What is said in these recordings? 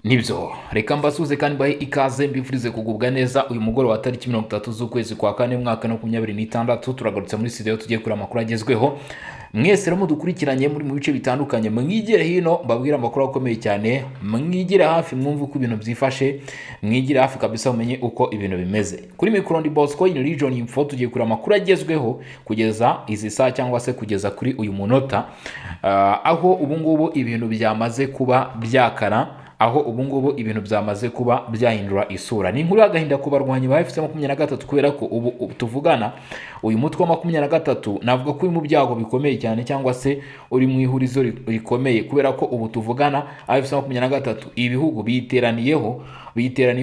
Nibyo reka mbasuze kandi bahe ikaze mbifurize kugubwa neza uyu mugoroba wa tariki 30 z'ukwezi kwa kane mwaka 2026 turagarutse muri studio tugiye kuri amakuru agezweho mwese rero mudukurikiranye muri mu bice bitandukanye mwigire hino mbabwira amakuru akomeye cyane mwigire hafi mwumve uko ibintu byifashe mwigire hafi kabisa umenye uko ibintu bimeze kuri micro ndi Bosco in region info tugiye kuri amakuru agezweho kugeza izi saa cyangwa se kugeza kuri uyu munota aho ubu ngubu ibintu byamaze kuba byakara aho ubungubu ibintu byamaze kuba byahindura isura. Ni inkuru y'agahinda ku barwanyi ba FC23 kubera ko ubu tuvugana uyu mutwe wa 23 navuga ko uri mu byago bikomeye cyane cyangwa se uri mu ihurizo rikomeye kubera ko ubu tuvugana FC23 ibihugu biteraniyeho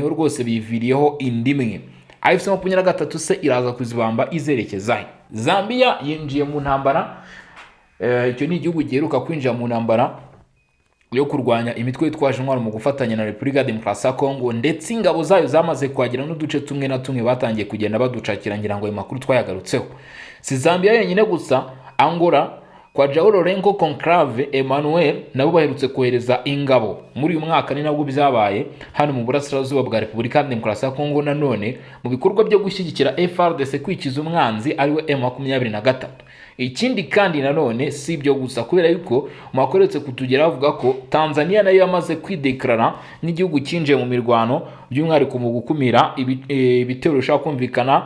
rwose biviriyeho indimwe. FC23 se iraza kuzibamba izerekeza Zambia yinjiye mu ntambara, icyo ni igihugu giheruka kwinjira mu ntambara yo kurwanya imitwe yitwaje intwaro mu gufatanya na Repubulika ya Demokarasi ya Kongo, ndetse ingabo zayo zamaze kwagera n'uduce tumwe na tumwe batangiye kugenda baducakira, ngira ngo ayo makuru twayagarutseho. Si Zambia yenyine gusa, Angola kwa Joao Lourenço Conclave Emmanuel nabo baherutse kohereza ingabo muri uyu mwaka, ni nabwo byabaye hano mu burasirazuba bwa Repubulika ya Demokarasi ya Kongo, nanone mu bikorwa byo gushyigikira FARDC kwikiza umwanzi ariwe M23. Ikindi kandi nanone si ibyo gusa, kubera yuko mwakoretse kutugera avuga ko Tanzania nayo yamaze kwideklara n'igihugu cyinjiye mu mirwano by'umwihariko mu gukumira ibitero bishaka kumvikana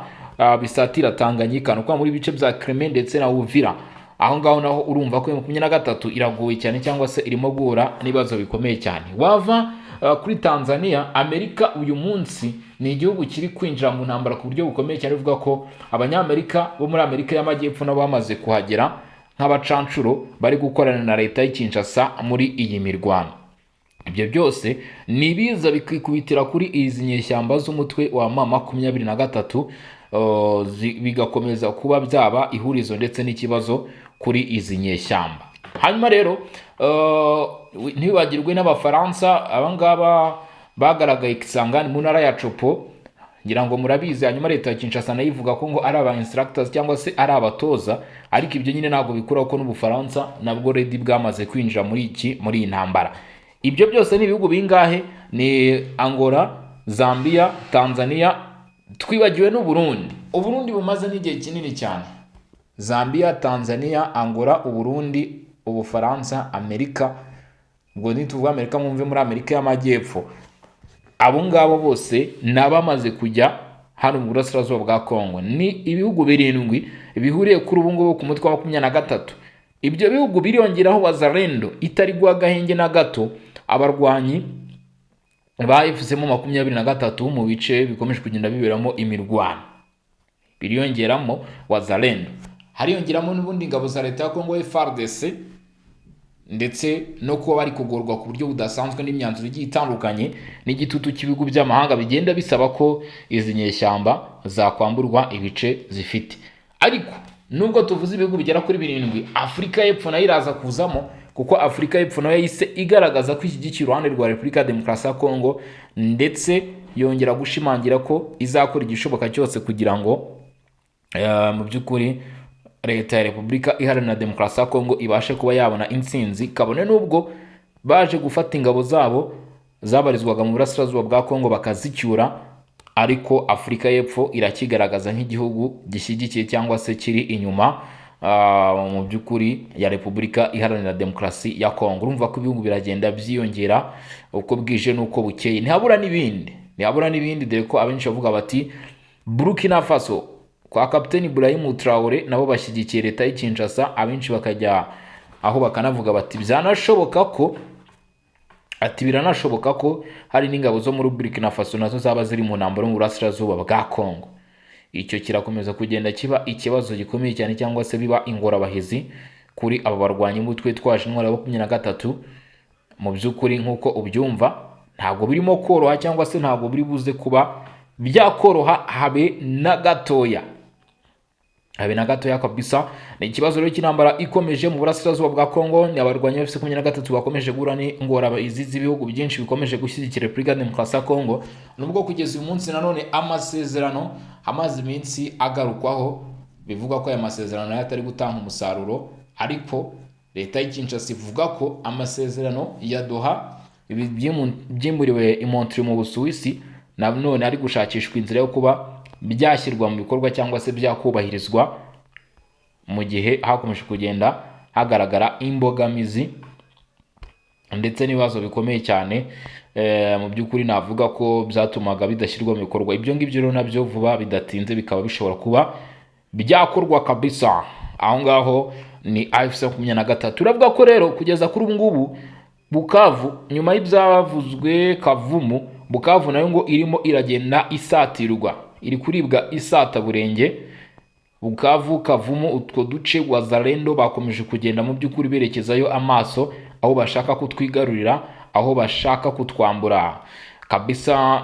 bisatira Tanganyika no kwa muri bice bya Crimea ndetse na Uvira. Aho ngaho naho urumva ko 23 iragoye cyane cyangwa se irimo guhura n'ibibazo bikomeye cyane. Wava kuri Tanzania, Amerika uyu munsi ni igihugu kiri kwinjira mu ntambara ku buryo bukomeye cyane, bivuga ko abanyamerika bo muri Amerika y'Amajyepfo nabo bamaze kuhagera nk'abacancuro bari gukorana na leta y'Kinshasa muri iyi mirwano. Ibyo byose ni biza bikikubitira kuri izi nyeshyamba z'umutwe wa M23 bigakomeza kuba byaba ihurizo ndetse n'ikibazo kuri izi nyeshyamba. Hanyuma rero ntibagirwe n'abafaransa abangaba bagaragaye Kisangani mu ntara ya Chopo, ngira ngo murabizi. Hanyuma leta ya Kinshasa nayo ivuga ko ngo ari aba instructors cyangwa se ari abatoza, ariko ibyo nyine ntabwo bikuraho ko n'ubufaransa nabwo ready bwamaze kwinjira muri iyi ntambara. Ibyo byose ni ibihugu bingahe? Ni Angola, Zambia, Tanzania, twibagiwe n'Uburundi. Uburundi bumaze n'igihe kinini cyane. Zambia, Tanzania, Angola, Uburundi, Ubufaransa, Amerika. Ubwo nituvuga Amerika mwumve muri Amerika y'Amajyepfo. Abo ngabo bose nabamaze kujya hano mu burasirazuba bwa Kongo. Ni ibihugu birindwi bihuriye kuri ubu ngubu ku mutwe wa 23. Ibyo bihugu biriyongeraho Wazalendo itari gwa gahenge na gato abarwanyi ba FC23 mu bice bikomeje kugenda biberamo imirwano. Biriyongeramo Wazalendo, hariyongeramo n'ubundi ngabo za leta ya Kongo FARDC, ndetse no kuba bari kugorwa ku buryo budasanzwe n'imyanzuro igiye itandukanye n'igitutu cy'ibihugu by'amahanga bigenda bisaba ko izi nyeshyamba zakwamburwa ibice zifite. Ariko nubwo tuvuze ibihugu bigera kuri birindwi, Afurika y'Epfo nayo iraza kuzamo, kuko Afurika y'Epfo nayo yise igaragaza ko ishyigikiye uruhande rwa Repubulika ya Demokarasi ya Kongo, ndetse yongera gushimangira ko izakora igishoboka cyose kugira ngo mu by'ukuri leta ya Repubulika Iharanira Demokarasi ya Kongo ibashe kuba yabona intsinzi, kabone nubwo baje gufata ingabo zabo zabarizwaga mu burasirazuba bwa Kongo bakazicyura, ariko Afurika y'Epfo irakigaragaza nk'igihugu gishyigikiye cyangwa se kiri inyuma mu by'ukuri ya Repubulika Iharanira Demokarasi ya Kongo. Urumva ko ibihugu biragenda byiyongera uko bwije n'uko bukeye. Ntihabura n'ibindi dore ko abenshi bavuga bati Burkina Faso kwa Kapiteni Ibrahim Traoré nabo bashyigikiye leta y'Kinshasa, abenshi bakajya aho bakanavuga bati biranashoboka ko hari n'ingabo zo muri Burkina Faso nazo zaba ziri mu ntambara mu burasirazuba bwa Kongo. Icyo kirakomeza kugenda kiba ikibazo gikomeye cyane cyangwa se biba ingorabahizi kuri aba barwanyi mutwe twaje intwaro ya 23. Mu by'ukuri nk'uko ubyumva ntabwo birimo koroha cyangwa se ntabwo biri buze kuba byakoroha habe na gatoya kabisa. Ni ikibazo rero cy'intambara ikomeje mu burasirazuba bwa Kongo. Ni abarwanyi bafite 13 bakomeje guhura n'ingorabahizi z'ibihugu byinshi bikomeje gushyigikira Repubulika ya Demokarasi ya Kongo, nubwo kugeza uyu munsi nanone amasezerano amaze iminsi agarukwaho bivuga ko aya masezerano yatari gutanga umusaruro, ariko leta y'Kinshasa ivuga ko amasezerano ya Doha ibi byimuriwe i Montreal mu Busuwisi, none ari gushakishwa inzira yo kuba byashyirwa mu bikorwa cyangwa se byakubahirizwa, mu gihe hakomeje kugenda hagaragara imbogamizi ndetse n'ibibazo bikomeye cyane. Mu by'ukuri navuga ko byatumaga bidashyirwa mu bikorwa. Ibyo ngibyo rero nabyo vuba bidatinze bikaba bishobora kuba byakorwa kabisa. Aho ngaho ni AFC 23. Turavuga ko rero kugeza kuri ubu ngubu Bukavu, nyuma y'ibyavuzwe Kavumu, Bukavu nayo ngo irimo iragenda isatirwa, iri kuribwa isata burenge. Bukavu, Kavumu, utwo duce Wazalendo bakomeje kugenda mu by'ukuri berekezayo amaso, aho bashaka kutwigarurira, aho bashaka kutwambura kabisa,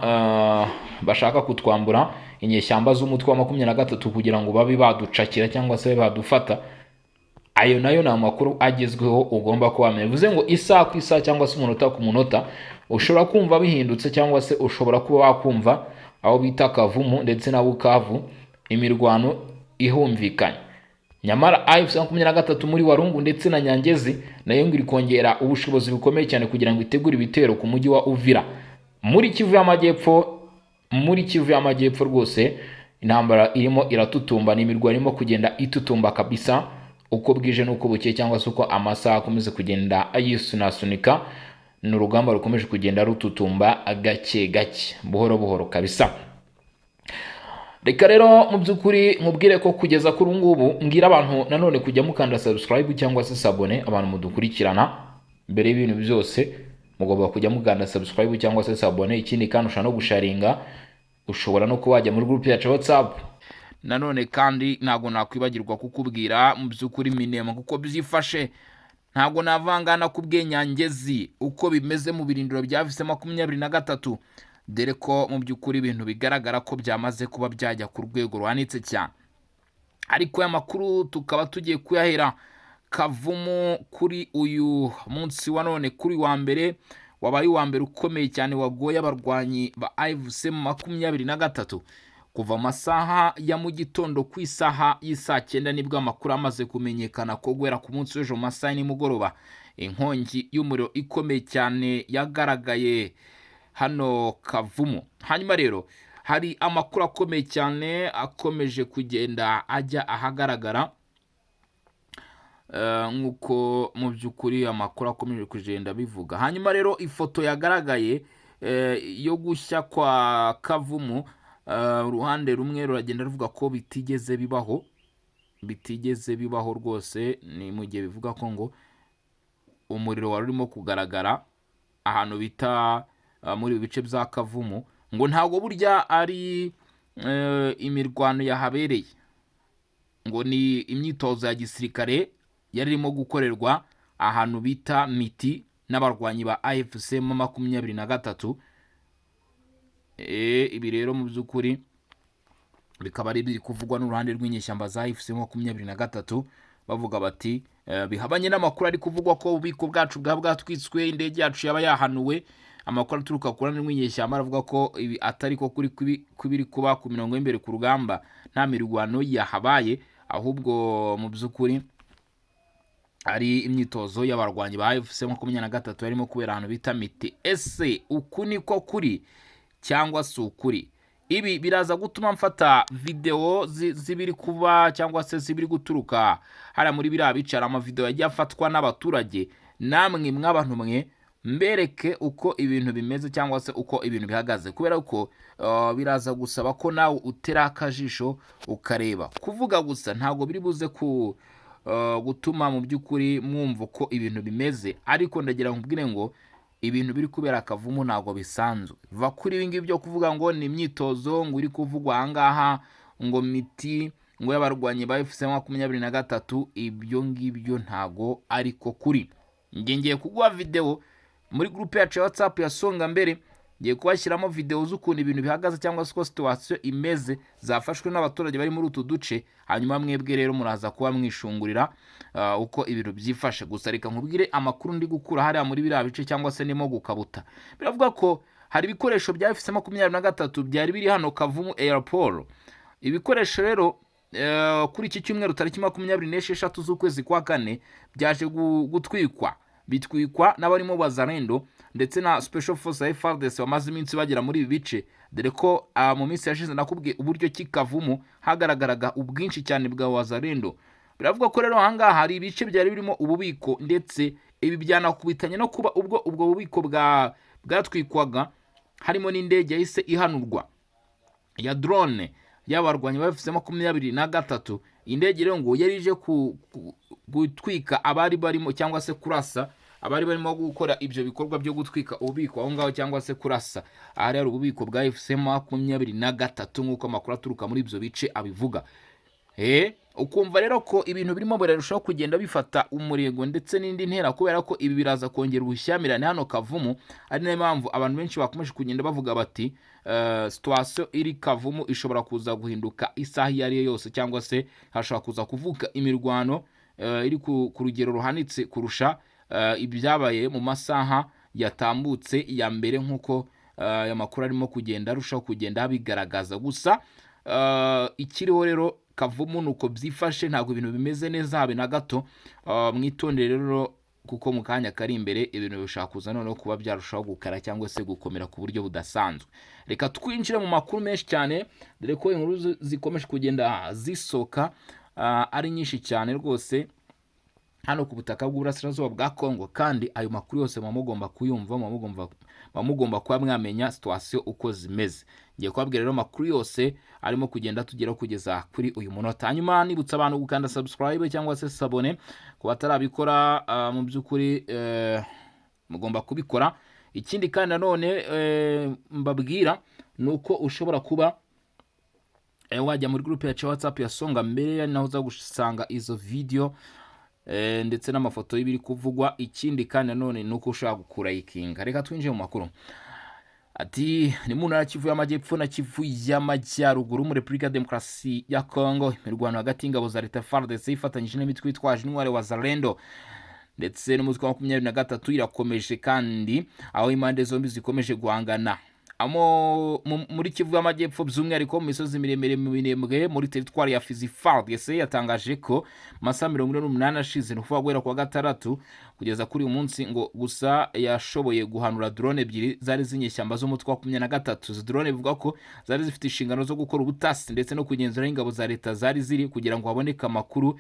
bashaka kutwambura inyeshyamba z'umutwe wa 23 kugira ngo babe baducakira cyangwa se badufata. Ayo nayo ni amakuru agezweho ugomba kuba wamenya. Bivuze ngo isaha ku isaha cyangwa se umunota ku munota ushobora kumva bihindutse, cyangwa se ushobora kuba wakumva aho bita Kavumu ndetse na Bukavu imirwano ihumvikanye. Nyamara AFC 23 muri Warungu ndetse na Nyangezi nayo ngiri kongera ubushobozi bukomeye cyane kugira ngo itegure ibitero ku mujyi wa Uvira muri Kivu y'Amajyepfo. Rwose intambara irimo iratutumba, n'imirwano irimo kugenda itutumba kabisa, uko bwije n'uko buke, cyangwa se uko amasaha akomeza kugenda ayisunasunika. Ni urugamba rukomeje kugenda rututumba gake gake, buhoro buhoro kabisa. Reka rero mu by'ukuri mubwire ko kugeza kuri ubu ngubu ngira abantu nanone kujya mukanda subscribe cyangwa se sabone, abantu mudukurikirana mbere y'ibintu byose mugomba kujya mukanda subscribe cyangwa se sabone. Ikindi kandi ushobora no gusharinga, ushobora no kuba wajya muri group yacu WhatsApp. Nanone kandi ntago nakwibagirwa kukubwira mu by'ukuri Minema kuko byifashe, ntago navangana ku Nyangezi uko bimeze mu birindiro bya AFC 23, dore ko mu by'ukuri ibintu bigaragara ko byamaze kuba byajya ku rwego rwanitse cyane. Ariko aya makuru tukaba tugiye kuyahera Kavumu kuri uyu munsi wa none, kuri wa mbere wabaye wa mbere ukomeye cyane wagoye abarwanyi ba AFC 23. Kuva amasaha ya mu gitondo ku isaha y'isa 9 nibwo amakuru amaze kumenyekana ko guhera ku munsi w'ejo masaha nimugoroba inkongi y'umuriro ikomeye cyane yagaragaye hano Kavumu. Hanyuma rero hari amakuru akomeye cyane akomeje kugenda ajya ahagaragara, nkuko mu by'ukuri amakuru akomeje kugenda bivuga. Hanyuma rero ifoto yagaragaye yo gushya kwa Kavumu, uruhande rumwe ruragenda ruvuga ko bitigeze bibaho rwose, ni mu gihe bivuga ko ngo umuriro wari urimo kugaragara ahantu bita muri bice bya Kavumu, ngo ntago burya ari imirwano yahabereye, ngo ni imyitozo ya gisirikare yari irimo gukorerwa ahantu bita Miti n'abarwanyi ba AFC 23. Ibi rero mu by'ukuri bikaba ari biri kuvugwa n'uruhande rw'inyeshyamba za AFC 23, bavuga bati bihabanye n'amakuru ari kuvugwa ko ububiko bwacu bwatwitswe, indege yacu yaba yahanuwe. Amakuru aturuka ku ruhande rw'inyeshyamba aravuga ko ibi atari ko kuri kubiri kuba ku mirongo y'imbere ku rugamba, nta mirwano yahabaye, ahubwo mu by'ukuri ari imyitozo y'abarwanyi ba AFC 23 barimo kubera ahantu bita Miti. Ese uku niko kuri cyangwa si ukuri? Ibi biraza gutuma mfata video zibiri kuba cyangwa se zibiri guturuka hara muri biriya bicara amavideo yagiye afatwa n'abaturage, namwe mw'abantu mwe mbereke uko ibintu bimeze cyangwa se uko ibintu bihagaze, kubera ko biraza gusaba ko nawe utera akajisho ukareba. Kuvuga gusa ntago biri buze gutuma mu by'ukuri mwumva uko ibintu bimeze, ariko ndagira nkubwire ngo ibintu biri kubera Kavumu ntago bisanzwe. Va kuri ibi ngibi byo kuvuga ngo ni imyitozo ngo iri kuvugwa ahangaha ngo Miti ngo y'abarwanyi ba AFC 23, ibyo ngibyo ntago ariko kuri. Ngiye kuguha video muri groupe yacu ya WhatsApp ya Songa Mbere, ngiye kubashyiramo video z'ukuntu ibintu bihagaze cyangwa se ko situation imeze zafashwe n'abaturage bari muri utu duce. Hanyuma mwebwe rero muraza kuba mwishungurira uko ibintu byifashe. Gusa reka nkubwire amakuru ndi gukura hariya muri biriya bice cyangwa se nimo gukabuta. Biravuga ko hari ibikoresho bya AFC 23 byari biri hano Kavumu Airport. Ibikoresho rero kuri iki cyumweru tariki 26 z'ukwezi kwa 4 byaje gutwikwa bitwikwa n'abarimo Wazalendo ndetse na Special Force ya FARDC bamaze iminsi bagera muri ibi bice, dore ko mu minsi yashize nakubwiye uburyo Kavumu hagaragaraga ubwinshi cyane bwa Wazalendo. Biravuga ko rero ahangaha hari ibice byari birimo ububiko, ndetse ibi byanakubitanye no kuba ubwo bubiko bwatwikwaga harimo n'indege yahise ihanurwa ya drone y'abarwanyi ba F23. Indege rero ngo yari ije gutwika abari barimo cyangwa se kurasa abari barimo gukora ibyo bikorwa byo gutwika ububiko aho ngaho cyangwa se kurasa ahari ari ububiko bwa F23 nk'uko amakuru aturuka muri ibyo bice abivuga. Ukumva rero ko ibintu birimo birarushaho kugenda bifata umurego ndetse n'indi ntera, kubera ko ibi biraza kongera ubushyamirane hano Kavumu. Ari nayo mpamvu abantu benshi bakomeje kugenda bavuga bati situation iri Kavumu ishobora kuza guhinduka isaha iyo ari yo yose, cyangwa se hashobora kuza kuvuka imirwano iri ku rugero ruhanitse kurusha ibyabaye mu masaha yatambutse ya mbere, nk'uko aya makuru arimo kugenda arushaho kugenda bigaragaza. Gusa ikiriho rero Kavumu nuko byifashe, ntabwo ibintu bimeze neza habe na gato. Mwitondere rero kuko mu kanya kari imbere ibintu bishaka kuza noneho kuba byarushaho gukara cyangwa se gukomera ku buryo budasanzwe. Reka twinjire mu makuru menshi cyane, dore ko inkuru zikomeje kugenda zisoka ari nyinshi cyane rwose hano ku butaka bw'uburasirazuba bwa Kongo, kandi ayo makuru yose mugomba kuyumva, mugomba kuba mwamenya situation uko zimeze. Ngiye kubabwira rero makuru yose arimo kugenda tugeraho kugeza kuri uyu munota. Hanyuma nibutsa abantu gukanda subscribe cyangwa se sabone ku batarabikora, mu by'ukuri mugomba kubikora. Ikindi kandi nanone mbabwira nuko ushobora kuba wajya muri groupe ya WhatsApp ya Songa Mbere, naho uza gusanga izo video ndetse n'amafoto y'ibiri kuvugwa. Ikindi kandi nanone nuko ushaka gukura ikinga. Reka twinjire mu makuru. Ati ni mu ntara Kivu y'Amajyepfo na Kivu y'Amajyaruguru muri Repubulika Demokarasi ya Kongo, imirwano hagati y'ingabo za leta FARDC ifatanyije n'imitwe yitwaje intwaro Wazalendo ndetse n'umutwe wa 23 irakomeje, kandi aho impande zombi zikomeje guhangana muri Kivu y'Amajyepfo, by'umwihariko mu misozi miremire minembwe muri teritwari ya Fizi. FARDC yatangaje ko masaha 48 ashize nukuvuga guhera kwa gatandatu kugeza kuri uyu munsi ngo gusa yashoboye guhanura drone ebyiri zari zinyeshyamba z'umutwe wa 23. Izi drone bivuga ko zari zifite inshingano zo gukora ubutasi ndetse no kugenzura ingabo za leta zari ziri kugira ngo haboneke amakuru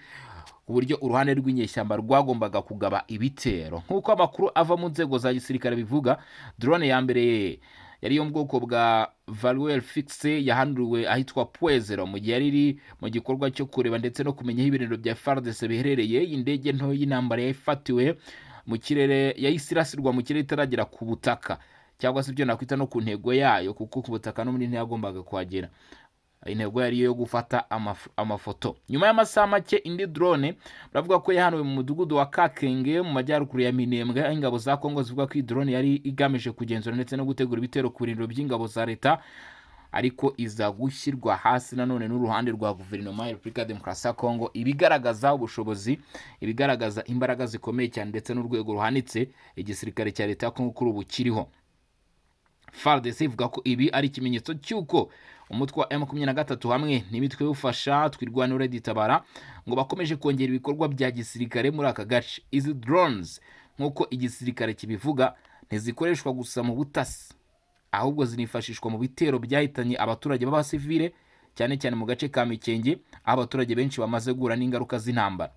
uburyo uruhande rw'inyeshyamba rwagombaga kugaba ibitero. Nk'uko amakuru ava mu nzego za gisirikare bivuga, drone ya mbere yari yo mu bwoko bwa Valuel Fixe yahanuriwe ahitwa Puezero mu gihe yari iri mu gikorwa cyo kureba ndetse no kumenya aho ibirindiro bya FARDC biherereye. Indege nto y'intambara yafatiwe mu kirere, yayisirasirwa mu kirere itaragera ku butaka, cyangwa se ibyo nakwita no ku ntego yayo, kuko ku butaka no muri ntiyagombaga kuhagera. Intego yari yo gufata amafoto. Nyuma y'amasaha make indi drone baravuga ko yahanuwe mu mudugudu wa Kakenge mu majyaruguru ya Minembwe. Ingabo za Kongo zivuga ko drone yari igamije kugenzura ndetse no gutegura ibitero ku birindiro by'ingabo za leta, ariko iza gushyirwa hasi nanone n'uruhande rwa guverinoma ya Repubulika Demokarasi ya Kongo, ibigaragaza ubushobozi, ibigaragaza imbaraga zikomeye cyane ndetse n'urwego ruhanitse igisirikare cya leta ya Kongo kuri ubu kiriho. FARDC ivuga ko ibi ari ikimenyetso cy'uko umutwe wa M23 hamwe n'imitwe y'ufasha twirwanira ditabara ngo bakomeje kongera ibikorwa bya gisirikare muri aka gace. Izi drones nk'uko igisirikare kibivuga ntizikoreshwa gusa mu butasi, ahubwo zinifashishwa mu bitero byahitanye abaturage b'abasivile, cyane cyane mu gace ka Mikenge aho abaturage benshi bamaze guhura n'ingaruka z'intambara.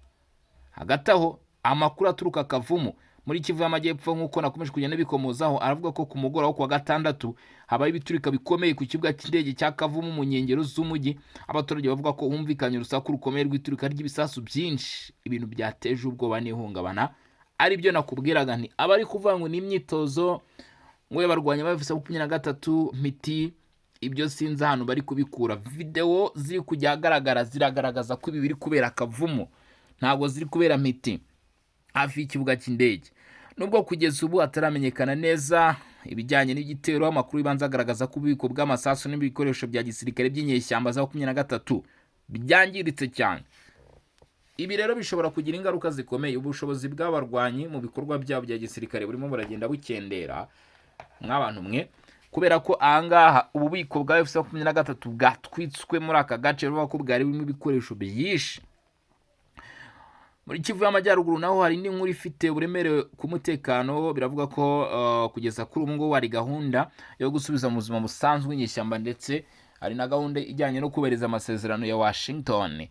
Hagati aho amakuru aturuka Kavumu muri Kivu y'Amajyepfo nk'uko nakomeje kugenda bikomozaho, aravuga ko ku mugoroba kwa gatandatu habaye ibiturika bikomeye ku kibuga cy'indege cya Kavumu mu nkengero z'umujyi. Abaturage bavuga ko humvikanye urusaku rukomeye rw'iturika ry'ibisasu byinshi, ibintu byateje ubwoba n'ihungabana. Ari byo nakubwiraga nti abari kuvuga ngo ni imyitozo ngo y'abarwanya bafise 23 miti, ibyo sinzi hano bari kubikura. Video ziri kujya agaragara ziragaragaza ko ibi biri kubera Kavumu, ntabwo ziri kubera miti hafi y'ikibuga cy'indege. Nubwo kugeza ubu ataramenyekana neza ibijyanye n'igitero, amakuru ibanza agaragaza ko ububiko bw'amasasu n'ibikoresho bya gisirikare by'inyeshyamba za 23 byangiritse cyane. Ibi rero bishobora kugira ingaruka zikomeye. Ubushobozi bw'abarwanyi mu bikorwa byabo bya gisirikare burimo buragenda bukendera mw'abantu mwe, kubera ko ahangaha ububiko bwa F23 bwatwitswe muri aka gace, ruvuga ko bwari burimo ibikoresho byinshi. Muri Kivu y'Amajyaruguru naho hari indi nkuru ifite uburemere ku mutekano. Biravuga ko kugeza kuri ubu ngubu hari gahunda yo gusubiza mu buzima busanzwe inyeshyamba, ndetse hari na gahunda ijyanye no kubahiriza amasezerano ya Washington.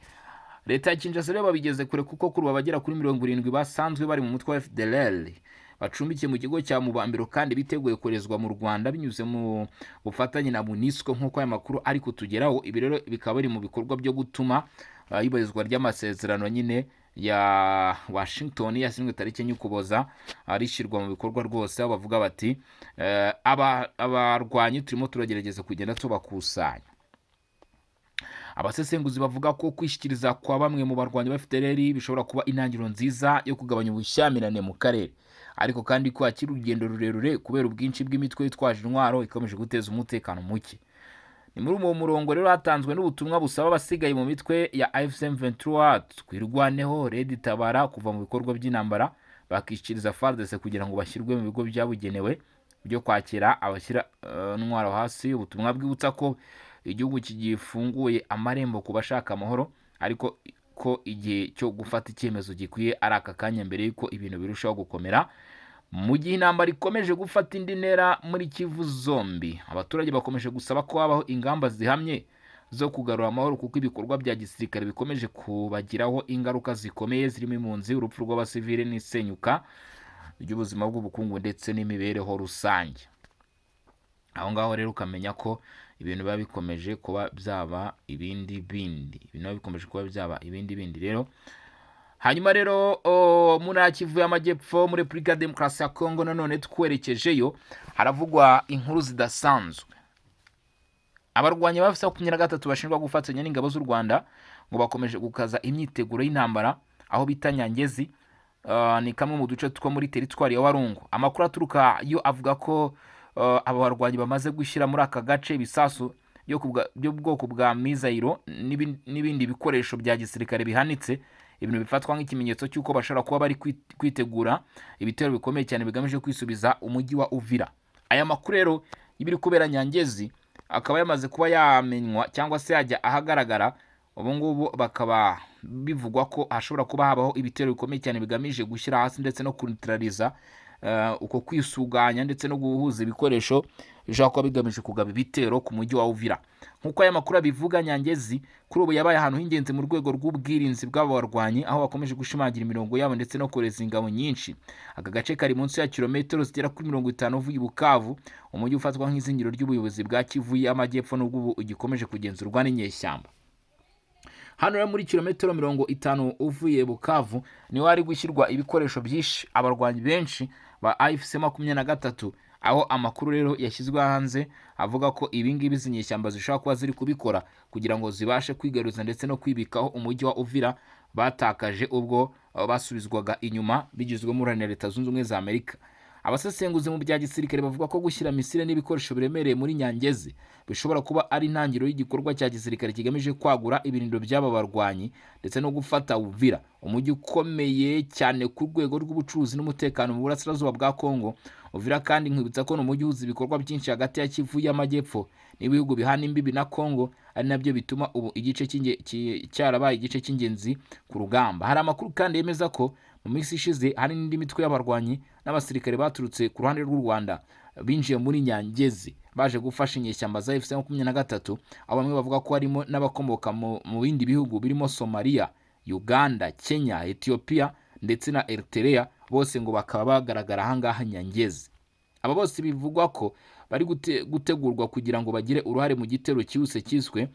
Leta ya Kinshasa rero babigeze kure, kuko kuri abagera kuri 70 basanzwe bari mu mutwe wa FDLR bacumbikiye mu kigo cya Mubambiro kandi biteguye korezwa mu Rwanda binyuze mu bufatanye na MONUSCO nk'uko aya makuru ari kutugeraho. Ibi rero bikaba biri mu bikorwa byo gutuma ibarizwa ry'amasezerano nyine ya Washington yasinywe tariki enye Ukuboza rishyirwa mu bikorwa rwose, aho bavuga bati abarwanyi turimo turagerageza kugenda tubakusanya. Abasesenguzi bavuga ko kwishyikiriza kwa bamwe mu barwanyi ba FDLR bishobora kuba intangiriro nziza yo kugabanya ubushyamirane mu karere, ariko kandi ko hakiri urugendo rurerure kubera ubwinshi bw'imitwe yitwaje intwaro ikomeje guteza umutekano muke. Ni muri uwo murongo rero hatanzwe n'ubutumwa busaba abasigaye mu mitwe ya AFC M23 twirwaneho Red Tabara kuva mu bikorwa by'intambara bakishyikiriza FARDC kugira ngo bashyirwe mu bigo byabugenewe byo kwakira abashyira intwaro hasi. Ubutumwa bwibutsa ko igihugu kigifunguye amarembo ku bashaka amahoro, ariko ko igihe cyo gufata icyemezo gikwiye ari aka kanya mbere yuko ibintu birushaho gukomera. Mu gihe intambara ikomeje gufata indi ntera muri Kivu zombi, abaturage bakomeje gusaba ko habaho ingamba zihamye zo kugarura amahoro, kuko ibikorwa bya gisirikare bikomeje kubagiraho ingaruka zikomeye zirimo impunzi, urupfu rw'abasivile n'isenyuka ry'ubuzima bw'ubukungu ndetse n'imibereho rusange. Aho ngaho rero ukamenya ko ibintu biba bikomeje kuba byaba ibindi bindi rero. Hanyuma rero muri Kivu y'Amajyepfo muri Repubulika ya Demokarasi ya Kongo nanone twerekejeyo, haravugwa inkuru zidasanzwe. Abarwanyi ba FARDC bashinjwa gufatanya n'ingabo z'u Rwanda ngo bakomeje gukaza imyiteguro y'intambara aho bita Nyangezi, ni kamwe mu duce two muri teritwari ya Walungu. Amakuru aturuka yo avuga ko aba barwanyi bamaze gushyira muri aka gace ibisasu byo bwoko bwa mizayiro n'ibindi bikoresho bya gisirikare bihanitse, ibintu bifatwa nk'ikimenyetso cy'uko bashobora kuba bari kwitegura ibitero bikomeye cyane bigamije kwisubiza umujyi wa Uvira. Aya makuru rero y'ibiri kubera Nyangezi akaba yamaze kuba yamenywa cyangwa se yajya ahagaragara. Ubu ngubu bakaba bivugwa ko hashobora kuba habaho ibitero bikomeye cyane bigamije gushyira hasi ndetse no kuneutraliza uko kwisuganya ndetse no guhuza ibikoresho bishobora kuba bigamije kugaba ibitero ku mujyi wa Uvira. Nk'uko aya makuru abivuga, Nyangezi kuri ubu yabaye ahantu h'ingenzi mu rwego rw'ubwirinzi bw'aba barwanyi, aho bakomeje gushimangira imirongo yabo ndetse no koreza ingabo nyinshi. Aka gace kari munsi ya kilometero zigera kuri 50 uvuye i Bukavu, umujyi ufatwa nk'izingiro ry'ubuyobozi bwa Kivu y'Amajyepfo n'ubwo ubu ugikomeje kugenzurwa n'inyeshyamba. Hano rero muri kilometero 50 uvuye Bukavu niho hari gushyirwa ibikoresho byinshi abarwanyi benshi ba AFC 23, aho amakuru rero yashyizwe hanze avuga ko ibingibi zinyeshyamba zishobora kuba ziri kubikora kugira ngo zibashe kwigaruza ndetse no kwibikaho umujyi wa Uvira batakaje ubwo basubizwaga inyuma bigizwemo na Leta Zunze Ubumwe za Amerika. Abasesenguzi mu bya gisirikare bavuga ko gushyira misile n'ibikoresho biremereye muri Nyangezi bishobora kuba ari intangiriro y'igikorwa cya gisirikare kigamije kwagura ibirindiro by'aba barwanyi ndetse no gufata Uvira, umujyi ukomeye cyane ku rwego rw'ubucuruzi n'umutekano mu burasirazuba bwa Kongo. Uvira kandi nkwibutsa ko n'umujyi uhuza ibikorwa byinshi hagati ya Kivu y'Amajyepfo n'ibihugu bihana imbibi na Kongo, ari nabyo bituma ubu igice cyarabaye igice cy'ingenzi ku rugamba. Hari amakuru kandi yemeza ko mu minsi ishize hari n'indi mitwe y'abarwanyi n'abasirikare baturutse ku ruhande rw'u Rwanda binjiye muri Nyangezi baje gufasha inyeshyamba za AFC 23, aho bamwe bavuga ko harimo n'abakomoka mu bindi bihugu birimo Somalia, Uganda, Kenya, Ethiopia ndetse na Eritrea, bose ngo bakaba bagaragara ahangaha Nyangezi. Aba bose bivugwa ko bari gutegurwa kugira ngo bagire uruhare mu gitero cyihuse cyiswe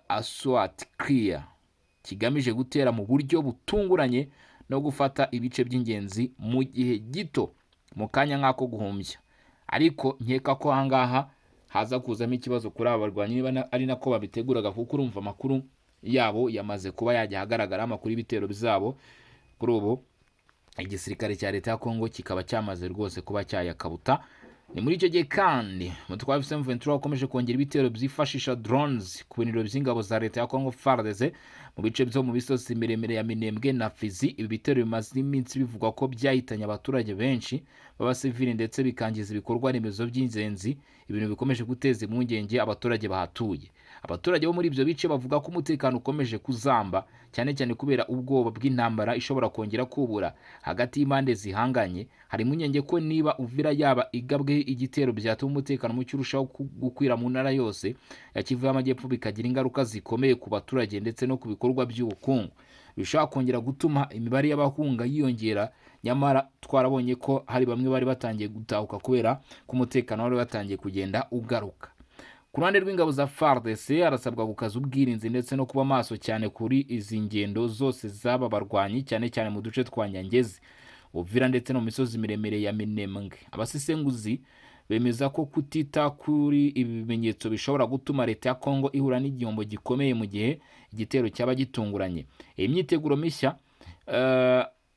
Aswat Clear, kigamije gutera mu buryo butunguranye no gufata ibice by'ingenzi mu gihe gito mu kanya nk'ako guhumbya. Ariko nkeka ko ahangaha haza kuzamo ikibazo kuri aba barwanyi niba ari nako babiteguraga, kuko urumva amakuru yabo yamaze kuba yajya ahagaragara, amakuru y'ibitero bizabo. Kuri ubu igisirikare cya Leta ya Kongo kikaba cyamaze rwose kuba cyayakabuta. Ni muri icyo gihe kandi umutwe wa M23 wakomeje kongera ibitero byifashisha drones ku biniro by'ingabo za Leta ya Kongo FARDC mu bice byo mu bisozi miremire ya Minembwe na Fizi. Ibi bitero bimaze iminsi bivugwa ko byahitanye abaturage benshi b'abasivili ndetse bikangiza ibikorwa remezo by'ingenzi, ibintu bikomeje guteza impungenge abaturage bahatuye. Abaturage bo muri ibyo bice bavuga ko umutekano ukomeje kuzamba, cyane cyane kubera ubwoba bw'intambara ishobora kongera kubura hagati y'impande zihanganye. Hari impungenge ko niba Uvira yaba igabweho igitero byatuma umutekano muke urushaho gukwira mu ntara yose ya Kivu y'Amajyepfo, bikagira ingaruka zikomeye ku baturage ndetse no ku bikorwa by'ubukungu. Bishobora kongera gutuma imibare y'abahunga yiyongera, nyamara twarabonye ko hari bamwe bari batangiye gutahuka kubera ko umutekano wari watangiye kugenda ugaruka. Ku ruhande rw'ingabo za FARDC arasabwa gukaza ubwirinzi ndetse no kuba maso cyane kuri izi ngendo zose z'aba barwanyi, cyane cyane mu duce twa Nyangezi, Uvira ndetse no mu misozi miremire ya Minembwe. Abasesenguzi bemeza ko kutita kuri ibi bimenyetso bishobora gutuma leta ya Kongo ihura n'igihombo gikomeye mu gihe igitero cyaba gitunguranye. Iyi myiteguro mishya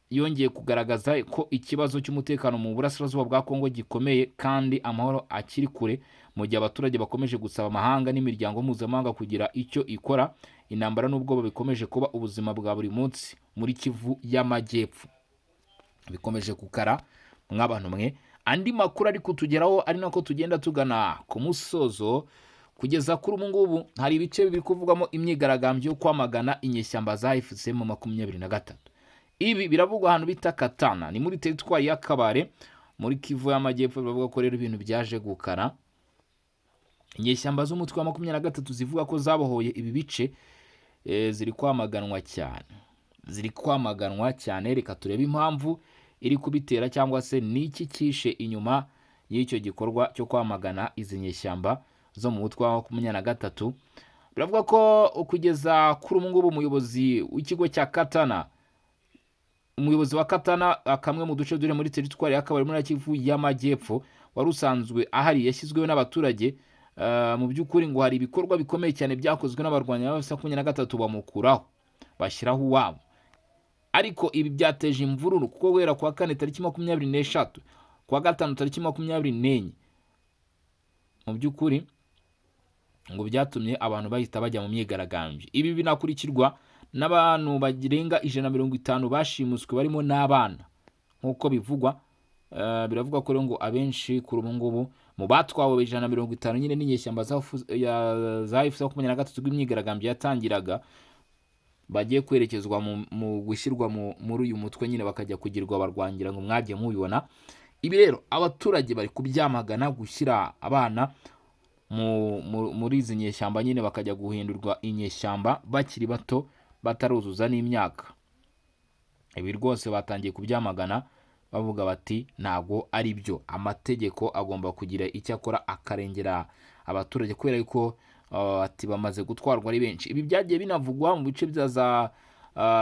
yongeye kugaragaza ko ikibazo cy'umutekano mu burasirazuba bwa Kongo gikomeye kandi amahoro akiri kure, mu gihe abaturage bakomeje gusaba amahanga n'imiryango mpuzamahanga kugira icyo ikora. Intambara n'ubwoba bikomeje kuba ubuzima bwa buri munsi muri Kivu y'Amajyepfo, bikomeje gukara mw'abantu mwe. Andi makuru ari kutugeraho ari nako tugenda tugana ku musozo. Kugeza kuri ubu ngubu hari ibice biri kuvugamo imyigaragambyo yo kwamagana inyeshyamba za FCM 23. Ibi biravugwa ahantu bita Katana, ni muri teritwari ya Kabare muri Kivu y'Amajyepfo. Bavuga ko rero ibintu byaje gukara. Inyeshyamba z'umutwe wa 23 zivuga ko zabohoye ibi bice ziri kwamaganwa cyane. Reka turebe impamvu iri kubitera cyangwa se niki kishe inyuma y'icyo gikorwa cyo kwamagana izi nyeshyamba zo mu mutwe wa 23. Biravuga ko kugeza kuri ubu ngubu umuyobozi w'ikigo cya Katana, umuyobozi wa Katana, kamwe mu duce dure muri teritwari ya Kabare muri Kivu y'Amajyepfo, wari usanzwe ahari yashyizweho n'abaturage. Mu by'ukuri ngo hari ibikorwa bikomeye cyane byakozwe n'abarwanyi ba 23 bamukuraho bashyiraho uwabo, ariko ibi byateje imvururu kuko guhera kwa kane tariki 23, kwa gatanu tariki 24, mu by'ukuri ngo byatumye abantu bahita bajya mu myigaragambyo. Ibi binakurikirwa n'abantu bagirenga 150 bashimuswe barimo n'abana nk'uko bivugwa. Biravuga ko ngo abenshi kuri ubu ngubu mu batwawe 150 nyine n'inyeshyamba za F23 rw'imyigaragambyo yatangiraga, bagiye kwerekezwa mu gushyirwa muri uyu mutwe nyine bakajya kugirwa abarwangira ngo mwagiye mubibona. Ibi rero abaturage bari kubyamagana, gushyira abana muri izi nyeshyamba nyine bakajya guhindurwa inyeshyamba bakiri bato bataruzuza n'imyaka. Ibi rwose batangiye kubyamagana bavuga bati ntago ari byo, amategeko agomba kugira icyo akora akarengera abaturage kubera yuko ati bamaze gutwarwa ari benshi. Ibi byagiye binavugwa mu bice bya za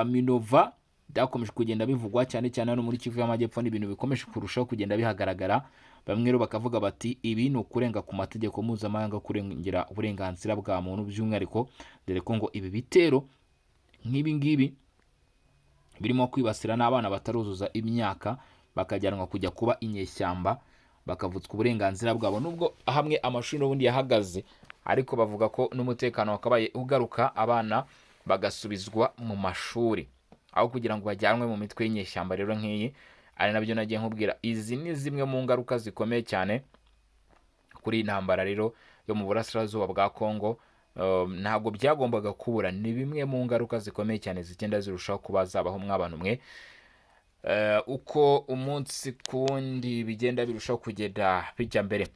Minova, byakomeje kugenda bivugwa cyane cyane hano muri Kivu y'Amajyepfo, n'ibintu bikomeje kurushaho kugenda bihagaragara. Bamwe rero bakavuga bati ibi ni ukurenga ku mategeko mpuzamahanga, kurengera uburenganzira bwa muntu by'umwihariko, dore ko ngo ibi bitero nk'ibi ngibi birimo kwibasira n'abana bataruzuza imyaka, bakajyanwa kujya kuba inyeshyamba, bakavutswa uburenganzira bwabo. Nubwo hamwe amashuri n'ubundi yahagaze, ariko bavuga ko n'umutekano wakabaye ugaruka, abana bagasubizwa mu mashuri aho kugira ngo bajyanwe mu mitwe y'inyeshyamba. Rero nk'iyi ari nabyo nagiye nkubwira, izi ni zimwe mu ngaruka zikomeye cyane kuri intambara rero yo mu burasirazuba bwa Kongo. Ntabwo byagombaga kubura, ni bimwe mu ngaruka zikomeye cyane zigenda zirushaho kuba zabaho mw'abantu mwe. Uko umunsi kundi bigenda birushaho kugenda bijya mbere.